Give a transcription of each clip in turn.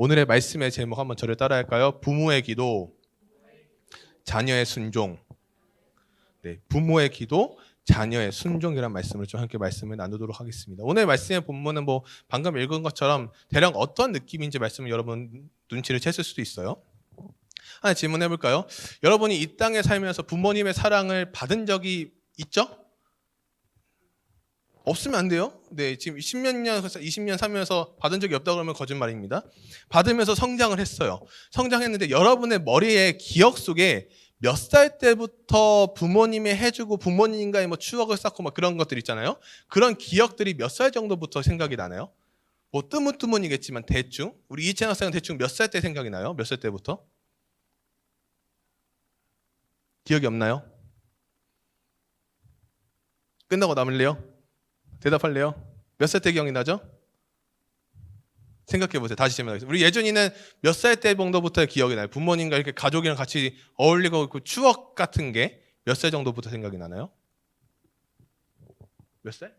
오늘의 말씀의 제목 한번 저를 따라할까요? 부모의 기도, 자녀의 순종. 네, 부모의 기도, 자녀의 순종이란 말씀을 좀 함께 말씀을 나누도록 하겠습니다. 오늘 말씀의 본문은 방금 읽은 것처럼 대략 어떤 느낌인지 말씀을 여러분 눈치를 챘을 수도 있어요. 하나 질문해 볼까요? 여러분이 이 땅에 살면서 부모님의 사랑을 받은 적이 있죠? 없으면 안 돼요. 네, 지금 20년 살면서 받은 적이 없다 그러면 거짓말입니다. 받으면서 성장을 했어요. 성장했는데 여러분의 머리에 기억 속에 몇 살 때부터 부모님이 해주고 부모님과의 추억을 쌓고 그런 것들 있잖아요. 그런 기억들이 몇 살 정도부터 생각이 나나요? 뜨문뜨문이겠지만 대충 우리 이채영 학생은 대충 몇 살 때 생각이 나요? 몇 살 때부터? 기억이 없나요? 끝나고 남을래요? 대답할래요? 몇 살 때 기억이 나죠? 생각해보세요. 다시 질문하겠습니다. 우리 예준이는 몇 살 때 정도부터 기억이 나요? 부모님과 이렇게 가족이랑 같이 어울리고 그 추억 같은 게 몇 살 정도부터 생각이 나나요? 몇 살?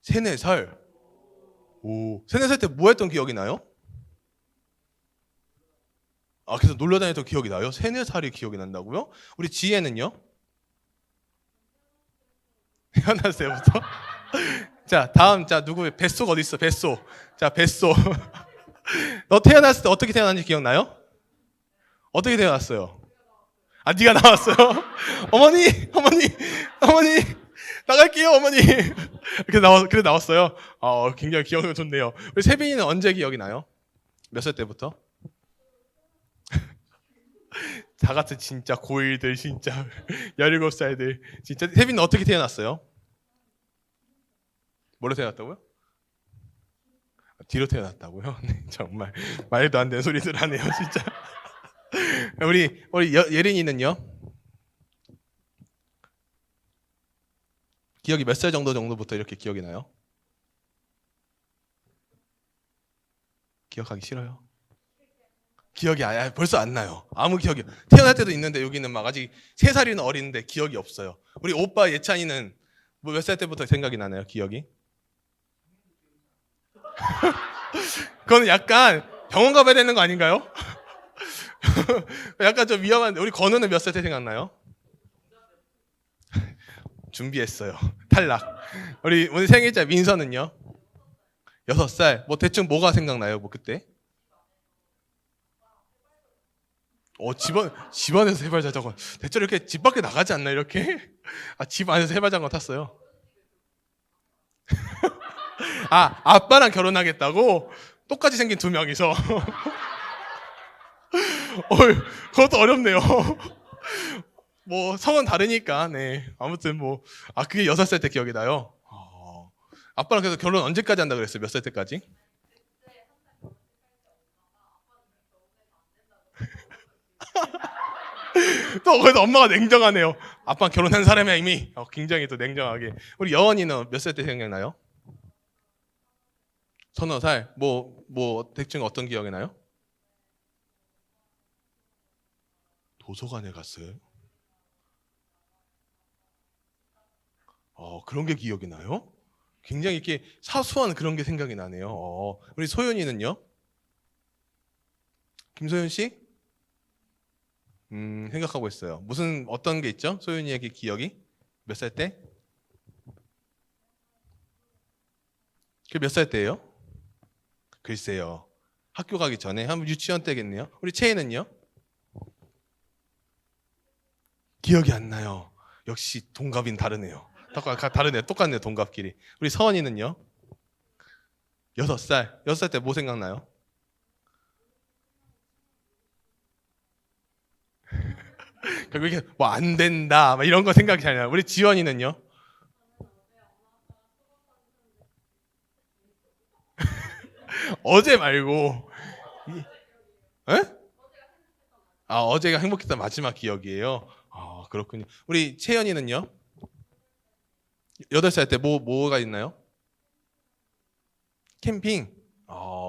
3, 4살. 오, 3, 4살 때 뭐 했던 기억이 나요? 그래서 놀러 다녔던 기억이 나요? 3, 4살이 기억이 난다고요? 우리 지혜는요? 태어났을 때부터? 자, 다음, 누구, 뱃속 어디 있어? 뱃속. 자, 뱃속. 너 태어났을 때 어떻게 태어났는지 기억나요? 어떻게 태어났어요? 네가 나왔어요? 어머니, 나갈게요, 어머니. 그래 나왔어요. 굉장히 기억이 좋네요. 우리 세빈이는 언제 기억이 나요? 몇 살 때부터? 다 같은 진짜 고1들, 진짜 17살들. 진짜 세빈이는 어떻게 태어났어요? 뭐로 태어났다고요? 뒤로 태어났다고요? 네, 정말 말도 안 되는 소리들 하네요, 진짜. 우리 예린이는요? 기억이 몇 살 정도부터 이렇게 기억이 나요? 기억하기 싫어요? 기억이 벌써 안 나요. 아무 기억이. 태어날 때도 있는데 여기는 아직 3살이나 어린데 기억이 없어요. 우리 오빠 예찬이는 몇 살 때부터 생각이 나나요? 기억이? 그거는 약간 병원 가봐야 되는 거 아닌가요? 약간 좀 위험한데. 우리 건우는 몇 살 때 생각나요? 준비했어요. 탈락. 우리 오늘 생일자 민서는요? 6살. 대충 뭐가 생각나요? 그때? 집안에서 해발자전거. 대체 이렇게 집 밖에 나가지 않나 이렇게? 집 안에서 해발자전거 탔어요. 아빠랑 결혼하겠다고? 똑같이 생긴 2명이서. 그것도 어렵네요. 성은 다르니까, 네. 아무튼 그게 6살 때 기억이 나요? 아빠랑 그래서 결혼 언제까지 한다 그랬어요? 몇 살 때까지? 또 그래서 엄마가 냉정하네요. 아빠는 결혼한 사람이야 이미. 굉장히 또 냉정하게. 우리 여원이는 몇 살 때 생각나요? 3살. 대충 어떤 기억이 나요? 도서관에 갔어요? 그런 게 기억이 나요? 굉장히 이렇게 사소한 그런 게 생각이 나네요. 우리 소연이는요? 김소연 씨? 생각하고 있어요. 어떤 게 있죠? 소연이에게 기억이? 몇 살 때? 그게 몇 살 때예요? 글쎄요. 학교 가기 전에 한 유치원 때겠네요. 우리 채희는요? 기억이 안 나요. 역시 동갑인 다르네요. 다르네요. 똑같네요. 동갑끼리. 우리 서원이는요? 6살. 6살 때 뭐 생각나요? 결국에 안 된다 이런 거 생각이 잘 나요. 우리 지원이는요? 어제 말고. 에? 어제가 행복했던 마지막 기억이에요. 그렇군요. 우리 채연이는요? 8살 때 뭐가 있나요? 캠핑.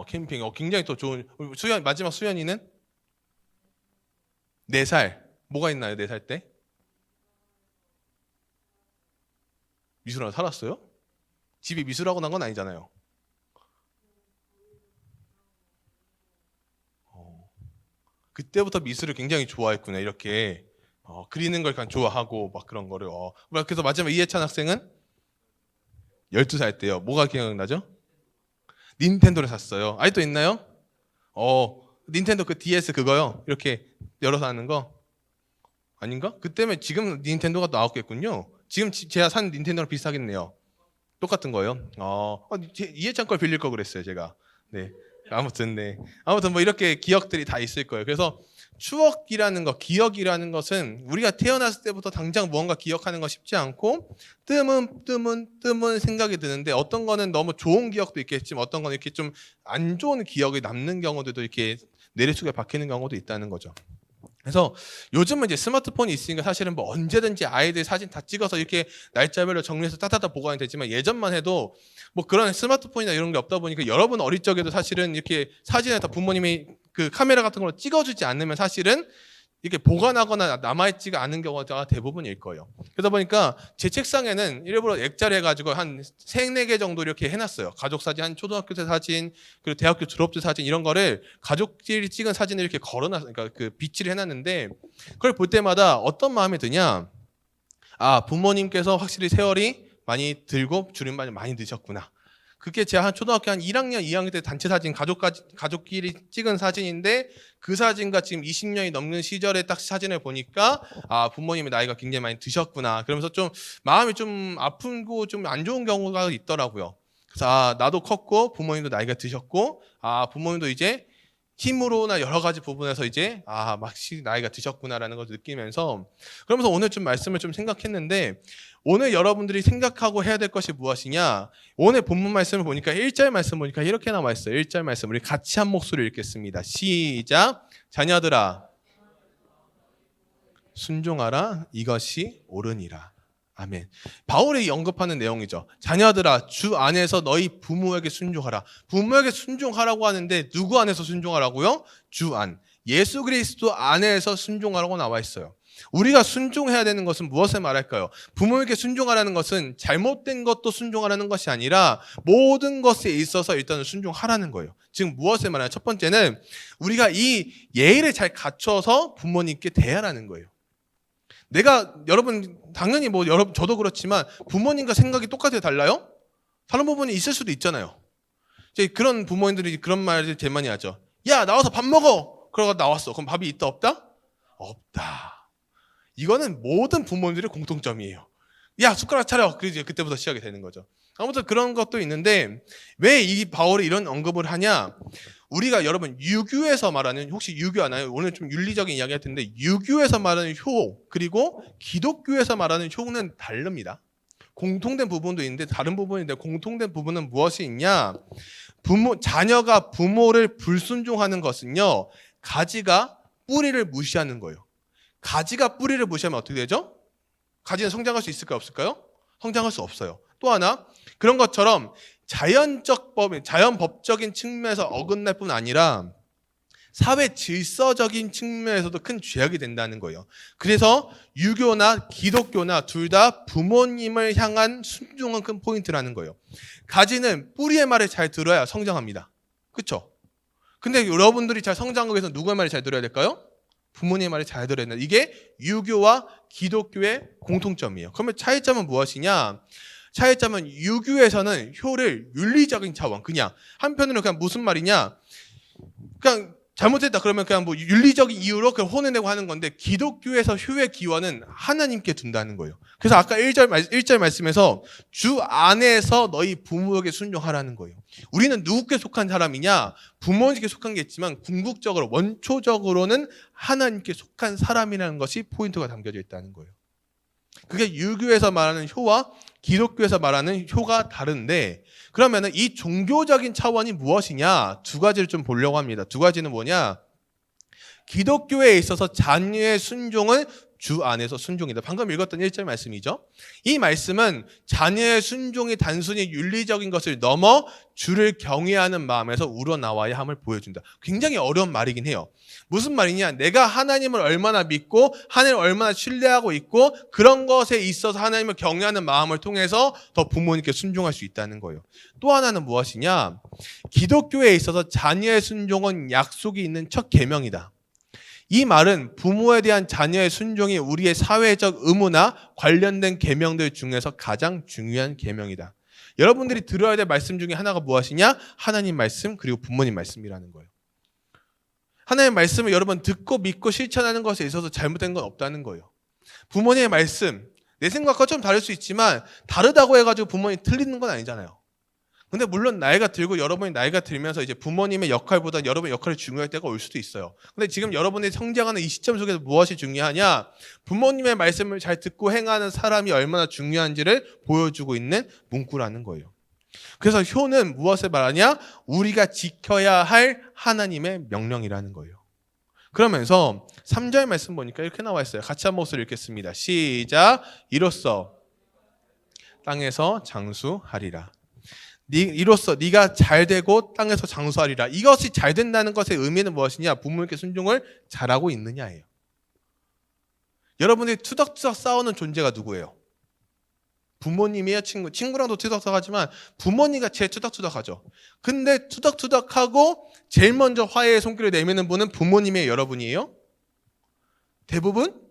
캠핑. 굉장히 또 좋은. 마지막 수연이는 4살. 뭐가 있나요? 4살 때? 미술학원 살았어요? 집이 미술학원 한 건 아니잖아요. 그때부터 미술을 굉장히 좋아했구나. 이렇게 그리는 걸 그냥 좋아하고 막 그런 거를. 그래서 마지막에 이해찬 학생은 12살 때요. 뭐가 기억나죠? 닌텐도를 샀어요. 아직도 있나요? 닌텐도 그 DS 그거요. 이렇게 열어서 하는 거. 아닌가? 그때면 지금 닌텐도가 나왔겠군요. 지금 제가 산 닌텐도랑 비슷하겠네요. 똑같은 거예요. 이해찬 걸 빌릴 거 그랬어요, 제가. 네. 아무튼 뭐 이렇게 기억들이 다 있을 거예요. 그래서 추억이라는 것, 기억이라는 것은 우리가 태어났을 때부터 당장 무언가 기억하는 거 쉽지 않고 뜸은 생각이 드는데 어떤 거는 너무 좋은 기억도 있겠지만 어떤 거는 이렇게 좀 안 좋은 기억이 남는 경우들도 이렇게 내리 속에 박히는 경우도 있다는 거죠. 그래서 요즘은 이제 스마트폰이 있으니까 사실은 뭐 언제든지 아이들 사진 다 찍어서 이렇게 날짜별로 정리해서 따다다 보관이 되지만 예전만 해도 뭐 그런 스마트폰이나 이런 게 없다 보니까 여러분 어릴 적에도 사실은 이렇게 사진에 다 부모님이 그 카메라 같은 걸로 찍어주지 않으면 사실은 이렇게 보관하거나 남아있지가 않은 경우가 대부분일 거예요. 그러다 보니까 제 책상에는 일부러 액자를 해가지고 한 3-4개 정도 이렇게 해놨어요. 가족 사진, 한 초등학교 때 사진, 그리고 대학교 졸업 때 사진 이런 거를 가족끼리 찍은 사진을 이렇게 걸어놨어요. 그러니까 그 비치를 해놨는데 그걸 볼 때마다 어떤 마음이 드냐? 부모님께서 확실히 세월이 많이 들고 줄임말이 많이 드셨구나. 그게 제가 한 초등학교 한 1학년, 2학년 때 단체 사진, 가족끼리 찍은 사진인데 그 사진과 지금 20년이 넘는 시절에 딱 사진을 보니까 부모님의 나이가 굉장히 많이 드셨구나. 그러면서 좀 마음이 좀 아프고 좀 안 좋은 경우가 있더라고요. 그래서 나도 컸고 부모님도 나이가 드셨고 부모님도 이제 힘으로나 여러 가지 부분에서 이제 막시 나이가 드셨구나라는 걸 느끼면서 그러면서 오늘 좀 말씀을 좀 생각했는데 오늘 여러분들이 생각하고 해야 될 것이 무엇이냐? 오늘 본문 말씀을 보니까 1절 말씀 보니까 이렇게 나와 있어요. 1절 말씀 우리 같이 한 목소리로 읽겠습니다. 시작. 자녀들아 순종하라 이것이 옳으니라. 아멘. 바울이 언급하는 내용이죠. 자녀들아 주 안에서 너희 부모에게 순종하라. 부모에게 순종하라고 하는데 누구 안에서 순종하라고요? 주 안. 예수 그리스도 안에서 순종하라고 나와 있어요. 우리가 순종해야 되는 것은 무엇을 말할까요? 부모에게 순종하라는 것은 잘못된 것도 순종하라는 것이 아니라 모든 것에 있어서 일단은 순종하라는 거예요. 지금 무엇을 말하냐? 첫 번째는 우리가 이 예의를 잘 갖춰서 부모님께 대하라는 거예요. 여러분 당연히 뭐 여러분 저도 그렇지만 부모님과 생각이 똑같아요, 달라요? 다른 부분이 있을 수도 있잖아요. 이제 그런 부모님들이 그런 말을 제일 많이 하죠. 야 나와서 밥 먹어. 그러고 나왔어. 그럼 밥이 있다 없다? 없다. 이거는 모든 부모님들의 공통점이에요. 야 숟가락 차려. 그래서 그때부터 시작이 되는 거죠. 아무튼 그런 것도 있는데 왜 이 바울이 이런 언급을 하냐? 우리가 여러분 유교에서 말하는 혹시 유교 아나요? 오늘 좀 윤리적인 이야기 할 텐데 유교에서 말하는 효 그리고 기독교에서 말하는 효는 다릅니다. 공통된 부분도 있는데 다른 부분인데 공통된 부분은 무엇이 있냐? 자녀가 부모를 불순종하는 것은요. 가지가 뿌리를 무시하는 거예요. 가지가 뿌리를 무시하면 어떻게 되죠? 가지는 성장할 수 있을까요? 없을까요? 성장할 수 없어요. 또 하나 그런 것처럼 자연법적인 측면에서 어긋날 뿐 아니라 사회 질서적인 측면에서도 큰 죄악이 된다는 거예요. 그래서 유교나 기독교나 둘 다 부모님을 향한 순종은 큰 포인트라는 거예요. 가지는 뿌리의 말을 잘 들어야 성장합니다. 그렇죠? 근데 여러분들이 잘 성장하기 위해서 누구의 말을 잘 들어야 될까요? 부모님의 말을 잘 들어야 된다. 이게 유교와 기독교의 공통점이에요. 그러면 차이점은 무엇이냐? 차이점은 유교에서는 효를 윤리적인 차원, 그냥 한편으로는 그냥 무슨 말이냐? 그냥 잘못했다 그러면 그냥 뭐 윤리적인 이유로 그냥 혼을 내고 하는 건데 기독교에서 효의 기원은 하나님께 둔다는 거예요. 그래서 아까 1절 말씀에서 주 안에서 너희 부모에게 순종하라는 거예요. 우리는 누구께 속한 사람이냐? 부모님께 속한 게 있지만 궁극적으로 원초적으로는 하나님께 속한 사람이라는 것이 포인트가 담겨져 있다는 거예요. 그게 유교에서 말하는 효와 기독교에서 말하는 효가 다른데 그러면은 이 종교적인 차원이 무엇이냐? 두 가지를 좀 보려고 합니다. 두 가지는 뭐냐? 기독교에 있어서 자녀의 순종은 주 안에서 순종이다. 방금 읽었던 1절 말씀이죠. 이 말씀은 자녀의 순종이 단순히 윤리적인 것을 넘어 주를 경외하는 마음에서 우러나와야 함을 보여준다. 굉장히 어려운 말이긴 해요. 무슨 말이냐? 내가 하나님을 얼마나 믿고 하나님을 얼마나 신뢰하고 있고 그런 것에 있어서 하나님을 경외하는 마음을 통해서 더 부모님께 순종할 수 있다는 거예요. 또 하나는 무엇이냐? 기독교에 있어서 자녀의 순종은 약속이 있는 첫 계명이다. 이 말은 부모에 대한 자녀의 순종이 우리의 사회적 의무나 관련된 계명들 중에서 가장 중요한 계명이다. 여러분들이 들어야 될 말씀 중에 하나가 무엇이냐? 하나님 말씀 그리고 부모님 말씀이라는 거예요. 하나님의 말씀을 여러분 듣고 믿고 실천하는 것에 있어서 잘못된 건 없다는 거예요. 부모님의 말씀, 내 생각과 좀 다를 수 있지만 다르다고 해가지고 부모님이 틀리는 건 아니잖아요. 근데 물론 나이가 들고 여러분이 나이가 들면서 이제 부모님의 역할보다 여러분의 역할이 중요할 때가 올 수도 있어요. 근데 지금 여러분이 성장하는 이 시점 속에서 무엇이 중요하냐? 부모님의 말씀을 잘 듣고 행하는 사람이 얼마나 중요한지를 보여주고 있는 문구라는 거예요. 그래서 효는 무엇을 말하냐? 우리가 지켜야 할 하나님의 명령이라는 거예요. 그러면서 3절 말씀 보니까 이렇게 나와 있어요. 같이 한 목소리 읽겠습니다. 시작. 이로써 땅에서 장수하리라. 이로써 네가 잘되고 땅에서 장수하리라. 이것이 잘 된다는 것의 의미는 무엇이냐? 부모님께 순종을 잘하고 있느냐예요. 여러분들이 투닥투닥 싸우는 존재가 누구예요? 부모님이에요? 친구랑도 투닥투닥하지만 부모님과 제일 투닥투닥하죠. 근데 투닥투닥하고 제일 먼저 화해의 손길을 내미는 분은 부모님이에요? 여러분이에요? 대부분?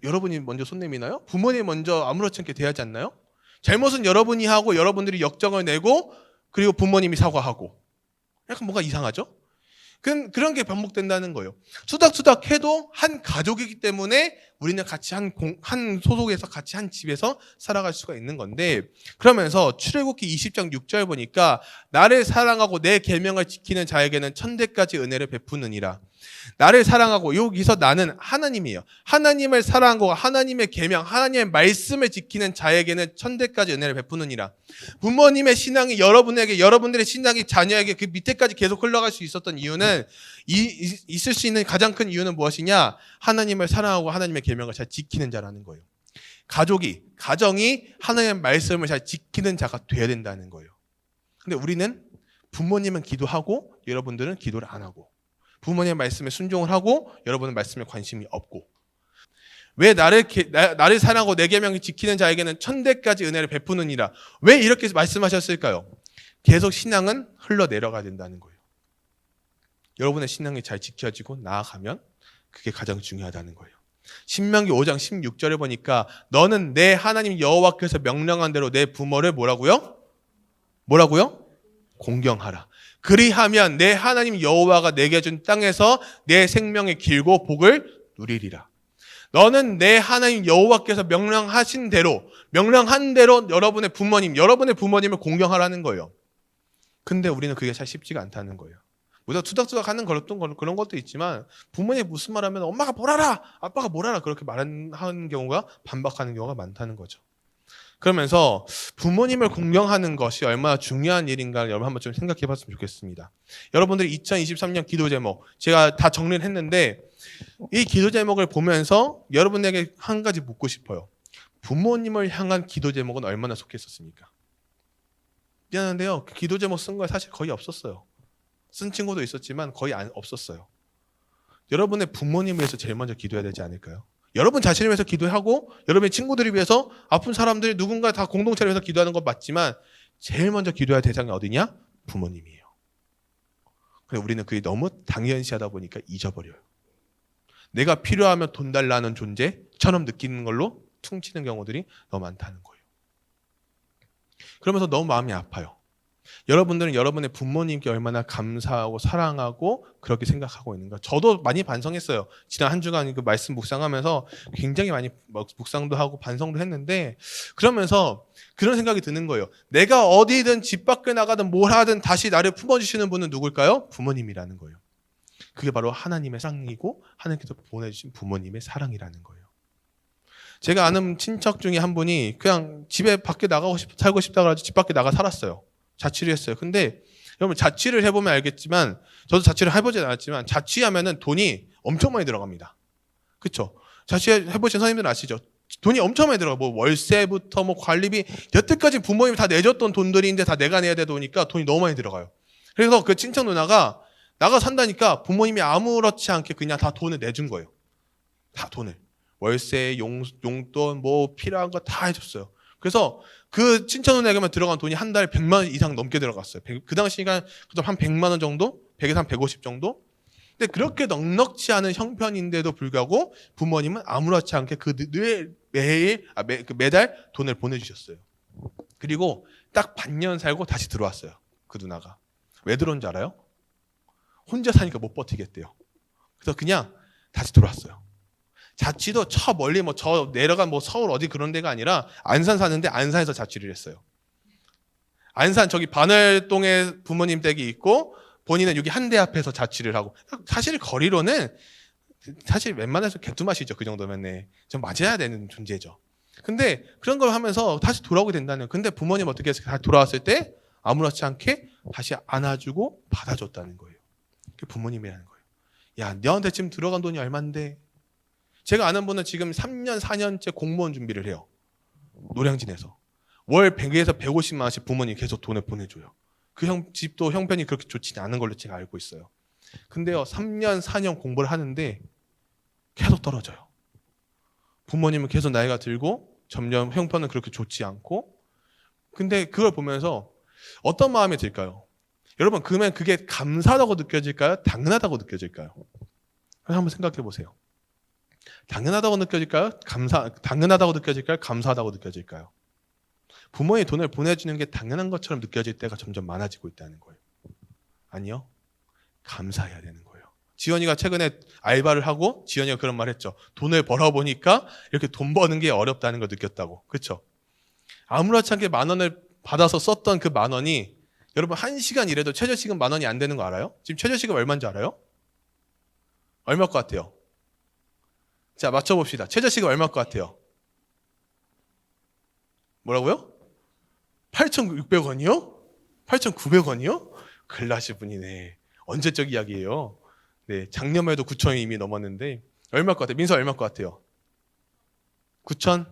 여러분이 먼저 손 내미나요? 부모님이 먼저 아무렇지 않게 대하지 않나요? 잘못은 여러분이 하고 여러분들이 역정을 내고 그리고 부모님이 사과하고 약간 뭔가 이상하죠? 그런 게 반복된다는 거예요. 투닥투닥 해도 한 가족이기 때문에 우리는 같이 한 소속에서 같이 한 집에서 살아갈 수가 있는 건데, 그러면서 출애굽기 20장 6절 보니까 나를 사랑하고 내 계명을 지키는 자에게는 천대까지 은혜를 베푸느니라. 나를 사랑하고, 여기서 나는 하나님이에요. 하나님을 사랑하고 하나님의 계명, 하나님의 말씀을 지키는 자에게는 천대까지 은혜를 베푸느니라. 부모님의 신앙이 여러분들의 신앙이 자녀에게 그 밑에까지 계속 흘러갈 수 있었던 이유는, 있을 수 있는 가장 큰 이유는 무엇이냐? 하나님을 사랑하고 하나님의 계명을 잘 지키는 자라는 거예요. 가정이 하나님의 말씀을 잘 지키는 자가 돼야 된다는 거예요. 근데 우리는 부모님은 기도하고 여러분들은 기도를 안 하고, 부모님의 말씀에 순종을 하고 여러분은 말씀에 관심이 없고, 왜 나를 사랑하고 내 계명을 지키는 자에게는 천대까지 은혜를 베푸느니라. 왜 이렇게 말씀하셨을까요? 계속 신앙은 흘러내려가야 된다는 거예요. 여러분의 신앙이 잘 지켜지고 나아가면 그게 가장 중요하다는 거예요. 신명기 5장 16절에 보니까 너는 내 하나님 여호와께서 명령한 대로 내 부모를 뭐라고요? 공경하라. 그리하면 내 하나님 여호와가 내게 준 땅에서 내 생명이 길고 복을 누리리라. 너는 내 하나님 여호와께서 명령한 대로 여러분의 부모님을 공경하라는 거예요. 근데 우리는 그게 잘 쉽지가 않다는 거예요. 우리가 투닥투닥 하는 그런 것도 있지만, 부모님이 무슨 말 하면 엄마가 뭘 알아, 아빠가 뭘 알아, 그렇게 말하는 경우가, 반박하는 경우가 많다는 거죠. 그러면서 부모님을 공경하는 것이 얼마나 중요한 일인가 여러분 한번 좀 생각해 봤으면 좋겠습니다. 여러분들이 2023년 기도 제목 제가 다 정리를 했는데, 이 기도 제목을 보면서 여러분에게 한 가지 묻고 싶어요. 부모님을 향한 기도 제목은 얼마나 속했었습니까? 미안한데요, 그 기도 제목 쓴 거 사실 거의 없었어요. 쓴 친구도 있었지만 거의 없었어요. 여러분의 부모님을 위해서 제일 먼저 기도해야 되지 않을까요? 여러분 자신을 위해서 기도하고 여러분의 친구들을 위해서, 아픈 사람들 누군가 다 공동체를 위해서 기도하는 건 맞지만 제일 먼저 기도할 대상이 어디냐? 부모님이에요. 근데 우리는 그게 너무 당연시하다 보니까 잊어버려요. 내가 필요하면 돈 달라는 존재처럼 느끼는 걸로 퉁치는 경우들이 너무 많다는 거예요. 그러면서 너무 마음이 아파요. 여러분들은 여러분의 부모님께 얼마나 감사하고 사랑하고 그렇게 생각하고 있는가. 저도 많이 반성했어요. 지난 한 주간 그 말씀 묵상하면서 굉장히 많이 묵상도 하고 반성도 했는데, 그러면서 그런 생각이 드는 거예요. 내가 어디든 집 밖에 나가든 뭘 하든 다시 나를 품어주시는 분은 누굴까요? 부모님이라는 거예요. 그게 바로 하나님의 사랑이고 하나님께서 보내주신 부모님의 사랑이라는 거예요. 제가 아는 친척 중에 한 분이 그냥 집에 밖에 살고 싶다고 해서 집 밖에 나가 살았어요. 자취를 했어요. 근데 여러분, 자취를 해보면 알겠지만, 저도 자취를 해보진 않았지만 자취하면은 돈이 엄청 많이 들어갑니다. 그렇죠? 자취해보신 선생님들은 아시죠? 돈이 엄청 많이 들어가. 뭐 월세부터 뭐 관리비, 여태까지 부모님이 다 내줬던 돈들인데 다 내가 내야 되다 보니까 돈이 너무 많이 들어가요. 그래서 그 친척 누나가 나가 산다니까 부모님이 아무렇지 않게 그냥 다 돈을 내준 거예요. 다 돈을. 월세, 용돈, 뭐 필요한 거 다 해줬어요. 그래서 그 친척 누나에게만 들어간 돈이 한 달에 100만 원 이상 넘게 들어갔어요. 그 당시가 한 100만 원 정도? 100에서 한 150 정도? 근데 그렇게 넉넉지 않은 형편인데도 불구하고 부모님은 아무렇지 않게 매달 돈을 보내주셨어요. 그리고 딱 반년 살고 다시 들어왔어요. 그 누나가. 왜 들어온 줄 알아요? 혼자 사니까 못 버티겠대요. 그래서 그냥 다시 들어왔어요. 자취도 저 멀리 저 내려간 서울 어디 그런 데가 아니라 안산 사는데 안산에서 자취를 했어요. 안산 저기 반월동에 부모님 댁이 있고 본인은 여기 한대 앞에서 자취를 하고, 사실 거리로는 사실 웬만해서 개뚜맛이죠. 그 정도면 좀 맞아야 되는 존재죠. 근데 그런 걸 하면서 다시 돌아오게 된다는. 근데 부모님 어떻게 해서 다시 돌아왔을 때 아무렇지 않게 다시 안아주고 받아줬다는 거예요. 그게 부모님이라는 거예요. 야, 너한테 지금 들어간 돈이 얼만데? 제가 아는 분은 지금 3년, 4년째 공무원 준비를 해요. 노량진에서. 월 100에서 150만 원씩 부모님 계속 돈을 보내줘요. 그 집도 형편이 그렇게 좋지 않은 걸로 제가 알고 있어요. 근데요, 3년, 4년 공부를 하는데 계속 떨어져요. 부모님은 계속 나이가 들고 점점 형편은 그렇게 좋지 않고. 근데 그걸 보면서 어떤 마음이 들까요? 여러분, 그러면 그게 감사하다고 느껴질까요? 당연하다고 느껴질까요? 한번 생각해 보세요. 당연하다고 느껴질까요? 당연하다고 느껴질까요? 감사하다고 느껴질까요? 부모의 돈을 보내주는 게 당연한 것처럼 느껴질 때가 점점 많아지고 있다는 거예요. 아니요. 감사해야 되는 거예요. 지연이가 최근에 알바를 하고 지연이가 그런 말 했죠. 돈을 벌어보니까 이렇게 돈 버는 게 어렵다는 걸 느꼈다고. 그렇죠? 아무렇지 않게 10,000원을 받아서 썼던 그 10,000원이 여러분 1시간 일해도 최저시급 10,000원이 안 되는 거 알아요? 지금 최저시급 얼마인지 알아요? 얼마일 것 같아요? 자, 맞춰봅시다. 최저시급 얼마일 것 같아요? 뭐라고요? 8,600원이요? 8,900원이요? 글라시 분이네. 언제적 이야기예요? 네, 작년만 해도 9,000원이 이미 넘었는데 얼마일 것 같아요? 민서 얼마일 것 같아요? 9,000?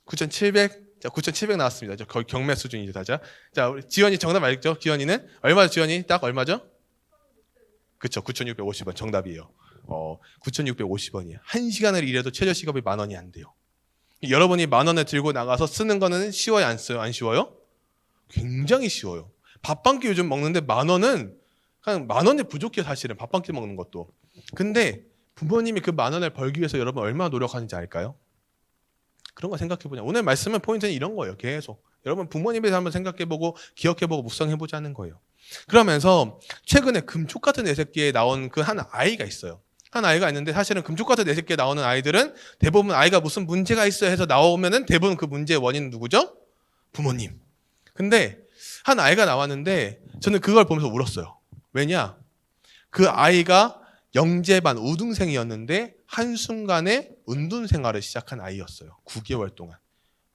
9,700? 자, 9,700 나왔습니다. 저 거의 경매 수준이죠, 다자. 자, 우리 지연이 정답 알죠? 지연이는 얼마죠? 지연이 딱 얼마죠? 그쵸, 9,650원 정답이에요. 9,650원이에요. 1시간을 일해도 최저시급이 10,000원이 안 돼요. 여러분이 10,000원을 들고 나가서 쓰는 거는 쉬워요, 안 써요? 안 쉬워요? 굉장히 쉬워요. 밥 한 끼 요즘 먹는데 10,000원은 그냥 10,000원이 부족해요, 사실은. 밥 한 끼 먹는 것도. 근데 부모님이 그 10,000원을 벌기 위해서 여러분 얼마나 노력하는지 알까요? 그런 거 생각해보냐. 오늘 말씀은 포인트는 이런 거예요. 계속. 여러분 부모님에 대해서 한번 생각해보고 기억해보고 묵상해보자는 거예요. 그러면서 최근에 금쪽 같은 내 새끼에 나온 그 한 아이가 있어요. 한 아이가 있는데 사실은 금쪽 같은 내 새끼에 나오는 아이들은 대부분 아이가 무슨 문제가 있어요 해서 나오면은 대부분 그 문제의 원인은 누구죠? 부모님. 근데 한 아이가 나왔는데 저는 그걸 보면서 울었어요. 왜냐? 그 아이가 영재반 우등생이었는데 한순간에 은둔 생활을 시작한 아이였어요. 9개월 동안.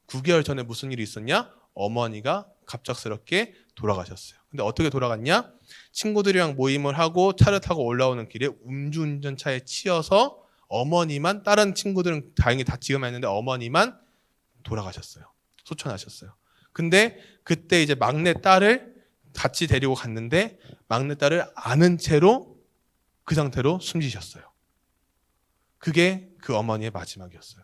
9개월 전에 무슨 일이 있었냐? 어머니가 갑작스럽게 돌아가셨어요. 근데 어떻게 돌아갔냐? 친구들이랑 모임을 하고 차를 타고 올라오는 길에 음주운전차에 치여서 어머니만, 다른 친구들은 다행히 다치기만 했는데 어머니만 돌아가셨어요. 소천하셨어요. 근데 그때 이제 막내 딸을 같이 데리고 갔는데 막내 딸을 아는 채로 그 상태로 숨지셨어요. 그게 그 어머니의 마지막이었어요.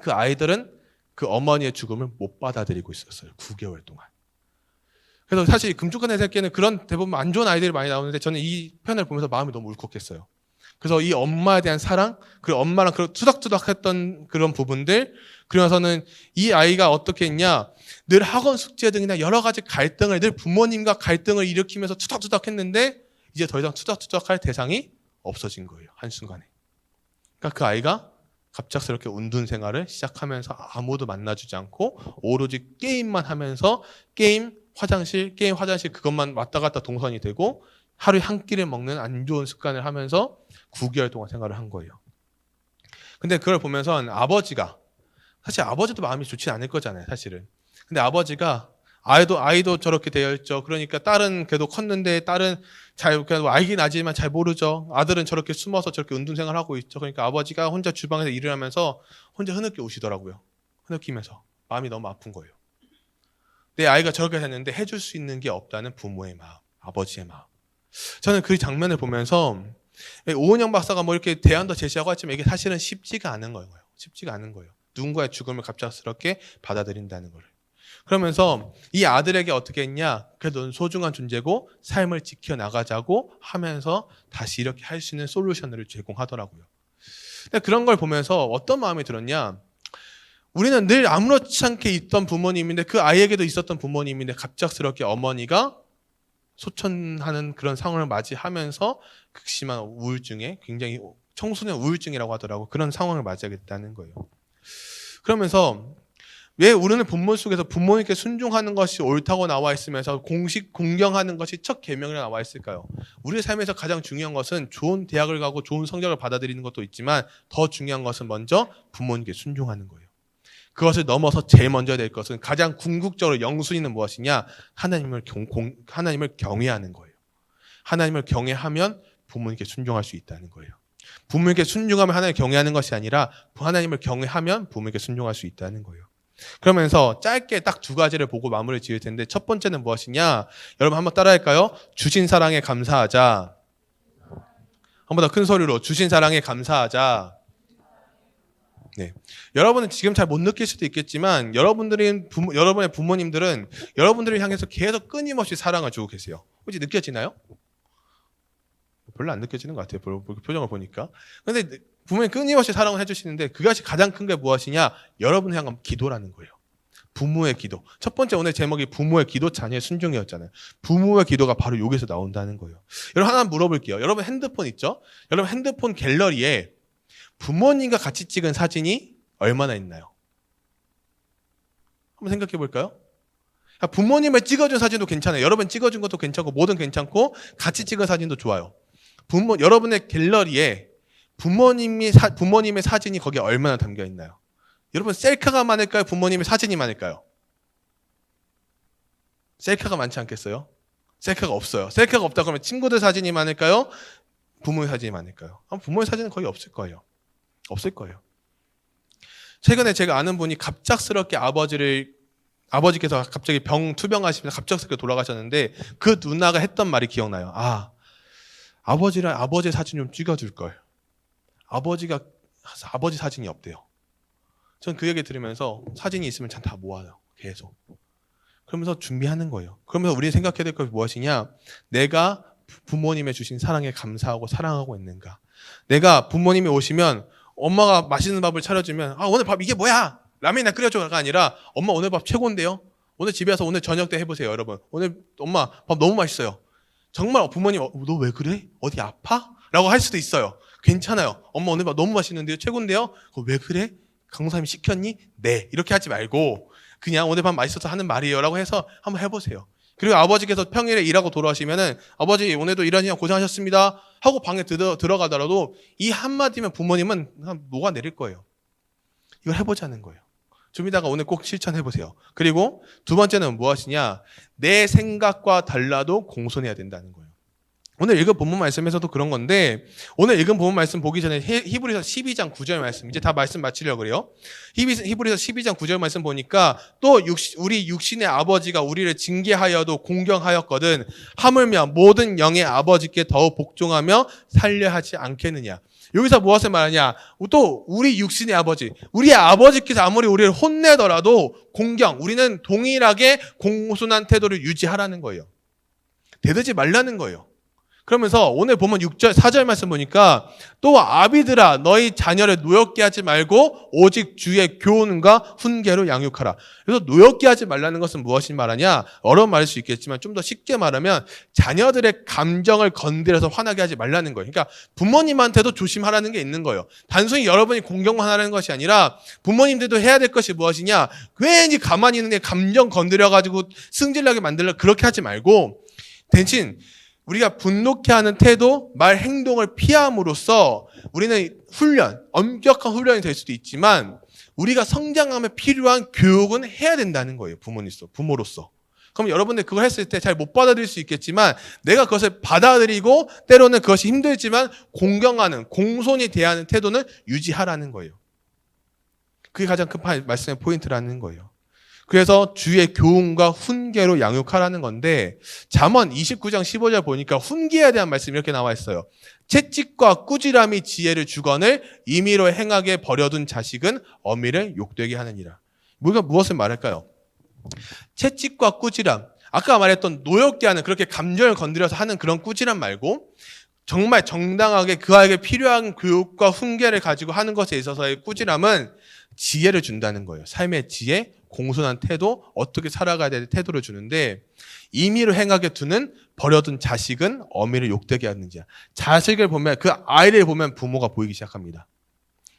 그 아이들은 그 어머니의 죽음을 못 받아들이고 있었어요. 9개월 동안. 그래서 사실 금쪽한 애 새끼는 그런 대부분 안 좋은 아이들이 많이 나오는데 저는 이 편을 보면서 마음이 너무 울컥했어요. 그래서 이 엄마에 대한 사랑, 그리고 엄마랑 그런 투닥투닥했던 그런 부분들, 그러면서는 이 아이가 어떻게 했냐, 늘 학원 숙제 등이나 여러 가지 갈등을, 늘 부모님과 갈등을 일으키면서 투닥투닥했는데 이제 더 이상 투닥투닥할 대상이 없어진 거예요. 한순간에. 그러니까 그 아이가 갑작스럽게 운둔 생활을 시작하면서 아무도 만나주지 않고 오로지 게임만 하면서 게임, 화장실 그것만 왔다 갔다 동선이 되고 하루에 한 끼를 먹는 안 좋은 습관을 하면서 9개월 동안 생활을 한 거예요. 근데 그걸 보면서 아버지가, 사실 아버지도 마음이 좋지 않을 거잖아요, 사실은. 근데 아버지가 아이도 저렇게 되어 있죠. 그러니까 딸은 그래도 컸는데 딸은 그냥 알긴 아지만 잘 모르죠. 아들은 저렇게 숨어서 저렇게 은둔 생활을 하고 있죠. 그러니까 아버지가 혼자 주방에서 일을 하면서 혼자 흐느껴 우시더라고요. 흐느끼면서 마음이 너무 아픈 거예요. 내 아이가 저렇게 됐는데 해줄 수 있는 게 없다는 부모의 마음, 아버지의 마음. 저는 그 장면을 보면서 오은영 박사가 뭐 이렇게 대안도 제시하고 했지만 이게 사실은 쉽지가 않은 거예요. 쉽지가 않은 거예요. 누군가의 죽음을 갑작스럽게 받아들인다는 거를. 그러면서 이 아들에게 어떻게 했냐? 그래도 넌 소중한 존재고 삶을 지켜나가자고 하면서 다시 이렇게 할 수 있는 솔루션을 제공하더라고요. 근데 그런 걸 보면서 어떤 마음이 들었냐? 우리는 늘 아무렇지 않게 있던 부모님인데 그 아이에게도 있었던 부모님인데 갑작스럽게 어머니가 소천하는 그런 상황을 맞이하면서 극심한 우울증에 굉장히 청소년 우울증이라고 하더라고. 그런 상황을 맞이하게 됐다는 거예요. 그러면서 왜 우리는 본문 속에서 부모님께 순종하는 것이 옳다고 나와 있으면서 공식 공경하는 것이 첫 계명이라 나와 있을까요? 우리의 삶에서 가장 중요한 것은 좋은 대학을 가고 좋은 성적을 받아들이는 것도 있지만 더 중요한 것은 먼저 부모님께 순종하는 거예요. 그것을 넘어서 제일 먼저 될 것은 가장 궁극적으로 영순위는 무엇이냐? 하나님을 경외하는 거예요. 하나님을 경외하면 부모님께 순종할 수 있다는 거예요. 부모님께 순종하면 하나님을 경외하는 것이 아니라 하나님을 경외하면 부모님께 순종할 수 있다는 거예요. 그러면서 짧게 딱 두 가지를 보고 마무리 지을 텐데 첫 번째는 무엇이냐? 여러분 한번 따라할까요? 주신 사랑에 감사하자. 한 번 더 큰 소리로 주신 사랑에 감사하자. 네. 여러분은 지금 잘 못 느낄 수도 있겠지만 여러분의 부모님들은 여러분들을 향해서 계속 끊임없이 사랑을 주고 계세요. 혹시 느껴지나요? 별로 안 느껴지는 것 같아요. 표정을 보니까. 근데 부모님 끊임없이 사랑을 해주시는데 그것이 가장 큰 게 무엇이냐? 여러분을 향한 기도라는 거예요. 부모의 기도. 첫 번째 오늘 제목이 부모의 기도, 자녀의 순종이었잖아요. 부모의 기도가 바로 여기서 나온다는 거예요. 여러분 하나 물어볼게요. 여러분 핸드폰 있죠? 여러분 핸드폰 갤러리에 부모님과 같이 찍은 사진이 얼마나 있나요? 한번 생각해 볼까요? 부모님을 찍어준 사진도 괜찮아요. 여러분 찍어준 것도 괜찮고 뭐든 괜찮고 같이 찍은 사진도 좋아요. 여러분의 갤러리에 부모님의 사진이 거기에 얼마나 담겨 있나요? 여러분 셀카가 많을까요? 부모님의 사진이 많을까요? 셀카가 많지 않겠어요? 셀카가 없어요. 셀카가 없다 그러면 친구들 사진이 많을까요? 부모의 사진이 많을까요? 부모의 사진은 거의 없을 거예요. 없을 거예요. 최근에 제가 아는 분이 갑작스럽게 아버지께서 갑자기 투병하시면서 갑작스럽게 돌아가셨는데 그 누나가 했던 말이 기억나요. 아버지랑 아버지 사진 좀 찍어줄 걸. 아버지 사진이 없대요. 전 그 얘기 들으면서 사진이 있으면 참 다 모아요. 계속. 그러면서 준비하는 거예요. 그러면서 우리 생각해야 될 것이 무엇이냐? 내가 부모님의 주신 사랑에 감사하고 사랑하고 있는가? 내가 부모님이 오시면 엄마가 맛있는 밥을 차려주면 오늘 밥 이게 뭐야? 라면이나 끓여줘가 아니라 엄마 오늘 밥 최고인데요? 오늘 집에 와서 오늘 저녁 때 해보세요 여러분. 오늘 엄마 밥 너무 맛있어요. 정말 부모님 너 왜 그래? 어디 아파? 라고 할 수도 있어요. 괜찮아요. 엄마 오늘 밥 너무 맛있는데요? 최고인데요? 왜 그래? 강사님이 시켰니? 네. 이렇게 하지 말고 그냥 오늘 밤 맛있어서 하는 말이에요 라고 해서 한번 해보세요. 그리고 아버지께서 평일에 일하고 돌아오시면은 아버지 오늘도 일하느라 고생하셨습니다 하고 방에 들어가더라도 이 한마디면 부모님은 녹아내릴 거예요. 이걸 해보자는 거예요. 좀 이따가 오늘 꼭 실천해보세요. 그리고 두 번째는 무엇이냐? 내 생각과 달라도 공손해야 된다는 거예요. 오늘 읽은 본문 말씀에서도 그런 건데 오늘 읽은 본문 말씀 보기 전에 히브리서 12장 9절 말씀 이제 다 말씀 마치려고 그래요. 히브리서 12장 9절 말씀 보니까 또 우리 육신의 아버지가 우리를 징계하여도 공경하였거든 하물며 모든 영의 아버지께 더욱 복종하며 살려 하지 않겠느냐. 여기서 무엇을 말하냐? 또 우리 육신의 아버지, 우리 아버지께서 아무리 우리를 혼내더라도 우리는 동일하게 공손한 태도를 유지하라는 거예요. 대들지 말라는 거예요. 그러면서 오늘 보면 6절, 4절 말씀 보니까 또 아비들아 너희 자녀를 노엽게 하지 말고 오직 주의 교훈과 훈계로 양육하라. 그래서 노엽게 하지 말라는 것은 무엇이 말하냐? 어려운 말일 수 있겠지만 좀 더 쉽게 말하면 자녀들의 감정을 건드려서 화나게 하지 말라는 거예요. 그러니까 부모님한테도 조심하라는 게 있는 거예요. 단순히 여러분이 공경만 하라는 것이 아니라 부모님들도 해야 될 것이 무엇이냐? 괜히 가만히 있는 게 감정 건드려가지고 승질나게 만들려 그렇게 하지 말고 대신 우리가 분노케 하는 태도, 말, 행동을 피함으로써 우리는 엄격한 훈련이 될 수도 있지만 우리가 성장하며 필요한 교육은 해야 된다는 거예요. 부모로서. 그럼 여러분들 그거 했을 때 잘 못 받아들일 수 있겠지만 내가 그것을 받아들이고 때로는 그것이 힘들지만 공손히 대하는 태도는 유지하라는 거예요. 그게 가장 큰 말씀의 포인트라는 거예요. 그래서 주의 교훈과 훈계로 양육하라는 건데 잠언 29장 15절 보니까 훈계에 대한 말씀이 이렇게 나와 있어요. 채찍과 꾸지람이 지혜를 주거늘 임의로 행하게 버려둔 자식은 어미를 욕되게 하느니라. 우리가 무엇을 말할까요? 채찍과 꾸지람, 아까 말했던 노엽게 하는 그렇게 감정을 건드려서 하는 그런 꾸지람 말고 정말 정당하게 그에게 필요한 교육과 훈계를 가지고 하는 것에 있어서의 꾸지람은 지혜를 준다는 거예요. 삶의 지혜, 공손한 태도, 어떻게 살아가야 될 태도를 주는데 임의로 행하게 두는 버려둔 자식은 어미를 욕되게 하는지야. 자식을 보면 그 아이를 보면 부모가 보이기 시작합니다.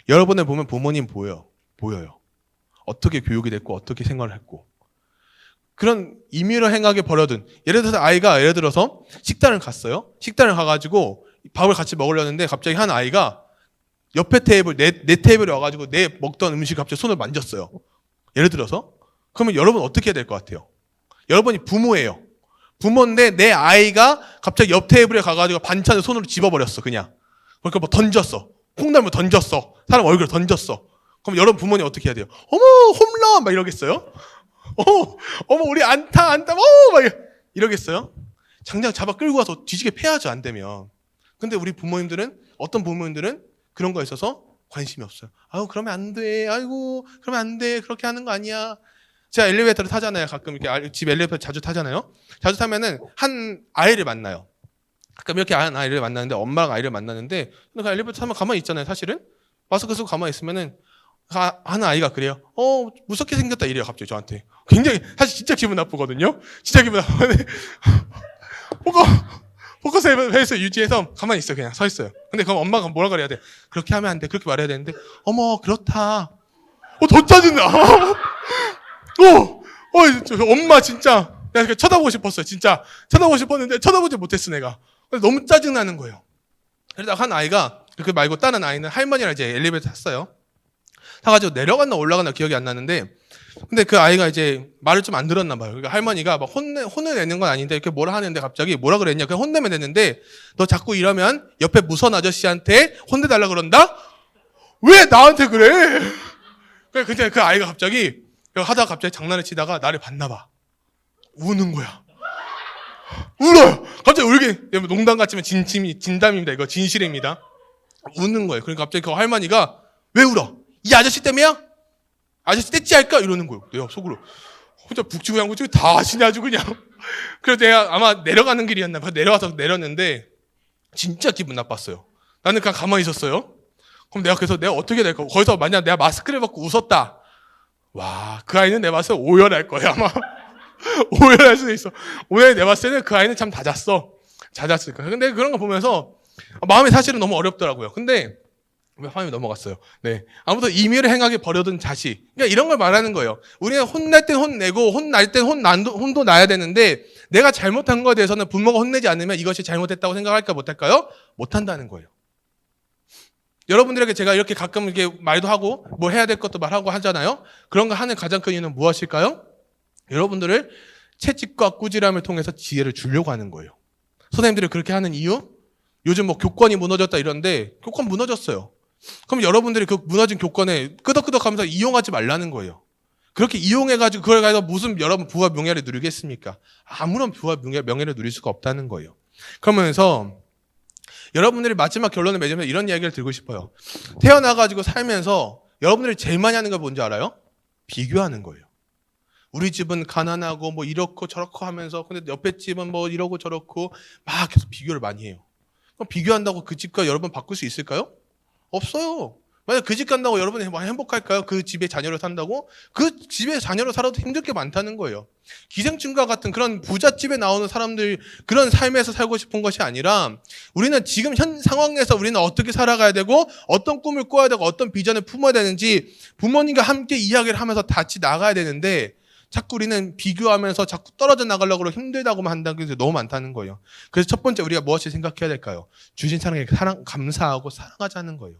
여러분을 보면 부모님 보여요. 어떻게 교육이 됐고 어떻게 생활을 했고 그런 임의로 행하게 버려둔 예를 들어서 식단을 갔어요. 식단을 가가지고 밥을 같이 먹으려는데 갑자기 한 아이가 옆에 테이블 내 테이블에 와가지고 내 먹던 음식 갑자기 손을 만졌어요. 예를 들어서 그러면 여러분 어떻게 해야 될 것 같아요? 여러분이 부모예요. 부모인데 내 아이가 갑자기 옆 테이블에 가가지고 반찬을 손으로 집어버렸어. 그냥 그러니까 뭐 던졌어. 콩나물 던졌어. 사람 얼굴에 던졌어. 그럼 여러분 부모님 어떻게 해야 돼요? 어머 홈런 막 이러겠어요? 어머 우리 안타 막 이러겠어요? 당장 잡아 끌고 와서 뒤지게 패야죠. 안 되면. 근데 우리 부모님들은 어떤 부모님들은 그런 거에 있어서 관심이 없어요. 아유 그러면 안 돼. 아이고 그러면 안 돼. 그렇게 하는 거 아니야. 제가 엘리베이터를 타잖아요. 가끔 이렇게 집 엘리베이터 자주 타잖아요. 자주 타면은 한 아이를 만나요. 가끔 이렇게 한 아이를 만나는데 엄마랑 아이를 만나는데 그 엘리베이터 타면 가만히 있잖아요. 사실은 마스크 쓰고 가만히 있으면은 한 아이가 그래요. 무섭게 생겼다 이래요. 갑자기 저한테. 굉장히 사실 진짜 기분 나쁘거든요. 진짜 기분 나쁘네. 포커스에서 유지해서 가만히 있어요. 그냥 서 있어요. 근데 그럼 엄마가 뭐라 그래야 돼? 그렇게 하면 안 돼. 그렇게 말해야 되는데 어머 그렇다. 더 짜증나. 엄마 진짜 내가 쳐다보고 싶었어요. 진짜 쳐다보고 싶었는데 쳐다보지 못했어 내가. 너무 짜증나는 거예요. 그러다가 한 아이가 그렇게 말고 다른 아이는 할머니랑 이제 엘리베이터 탔어요. 타가지고 내려갔나 올라갔나 기억이 안 나는데 근데 그 아이가 이제 말을 좀 안 들었나 봐요. 그러니까 할머니가 막 혼을 내는 건 아닌데 이렇게 뭐라 하는데 갑자기 뭐라 그랬냐? 그냥 혼내면 되는데 너 자꾸 이러면 옆에 무선 아저씨한테 혼내달라 그런다? 왜 나한테 그래? 근데 그 아이가 갑자기 하다가 갑자기 장난을 치다가 나를 봤나 봐. 우는 거야. 울어요. 갑자기 울게. 농담 같지만 진담입니다. 이거 진실입니다. 우는 거예요. 그러니까 갑자기 그 할머니가 왜 울어? 이 아저씨 때문이야? 아저씨 떼찌 할까? 이러는 거예요. 내가 속으로 혼자 북치고양구치 다 아시네 아주 그냥. 그래서 내가 아마 내려가는 길이었나 봐. 내려와서 내렸는데 진짜 기분 나빴어요. 나는 그냥 가만히 있었어요. 그럼 내가 어떻게 될까? 거기서 만약 내가 마스크를 벗고 웃었다. 와, 그 아이는 내 봤을 때 오열할 거야 아마. 오열할 수도 있어. 오늘 내 봤을 때는 그 아이는 참 잦았을 거야. 근데 그런 거 보면서 마음이 사실은 너무 어렵더라고요. 근데 화면이 넘어갔어요. 네. 아무튼 임의를 행하게 버려둔 자식. 그러니까 이런 걸 말하는 거예요. 우리는 혼낼 땐 혼내고, 혼날 땐 혼도 나야 되는데, 내가 잘못한 거에 대해서는 부모가 혼내지 않으면 이것이 잘못했다고 생각할까 못할까요? 못한다는 거예요. 여러분들에게 제가 이렇게 가끔 이렇게 말도 하고, 뭐 해야 될 것도 말하고 하잖아요? 그런 거 하는 가장 큰 이유는 무엇일까요? 여러분들을 채찍과 꾸지람을 통해서 지혜를 주려고 하는 거예요. 선생님들이 그렇게 하는 이유? 요즘 뭐 교권이 무너졌다 이런데, 교권 무너졌어요. 그럼 여러분들이 그 무너진 교권에 끄덕끄덕 하면서 이용하지 말라는 거예요. 그렇게 이용해가지고 그걸 가지고 무슨 여러분 부와 명예를 누리겠습니까? 아무런 부와 명예를 누릴 수가 없다는 거예요. 그러면서 여러분들이 마지막 결론을 맺으면서 이런 이야기를 드리고 싶어요. 태어나가지고 살면서 여러분들이 제일 많이 하는 거 뭔지 알아요? 비교하는 거예요. 우리 집은 가난하고 뭐 이렇고 저렇고 하면서 근데 옆에 집은 뭐 이러고 저렇고 막 계속 비교를 많이 해요. 그럼 비교한다고 그 집과 여러분 바꿀 수 있을까요? 없어요. 만약 그 집 간다고 여러분이 행복할까요? 그 집에 자녀로 산다고? 그 집에 자녀로 살아도 힘들 게 많다는 거예요. 기생충과 같은 그런 부잣집에 나오는 사람들 그런 삶에서 살고 싶은 것이 아니라 우리는 지금 현 상황에서 우리는 어떻게 살아가야 되고 어떤 꿈을 꿔야 되고 어떤 비전을 품어야 되는지 부모님과 함께 이야기를 하면서 같이 나가야 되는데 자꾸 우리는 비교하면서 자꾸 떨어져 나가려고 힘들다고만 한다는 게 너무 많다는 거예요. 그래서 첫 번째 우리가 무엇을 생각해야 될까요? 주신 사랑에 감사하고 사랑하자는 거예요.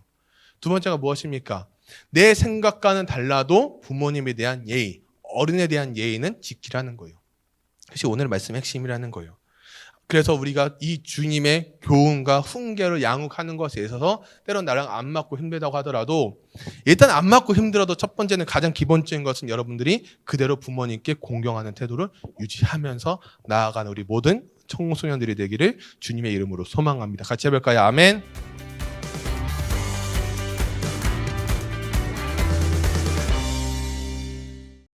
두 번째가 무엇입니까? 내 생각과는 달라도 부모님에 대한 예의, 어른에 대한 예의는 지키라는 거예요. 그것이 오늘 말씀의 핵심이라는 거예요. 그래서 우리가 이 주님의 교훈과 훈계를 양육하는 것에 있어서 때론 나랑 안 맞고 힘들다고 하더라도 일단 안 맞고 힘들어도 첫 번째는 가장 기본적인 것은 여러분들이 그대로 부모님께 공경하는 태도를 유지하면서 나아가는 우리 모든 청소년들이 되기를 주님의 이름으로 소망합니다. 같이 해볼까요? 아멘.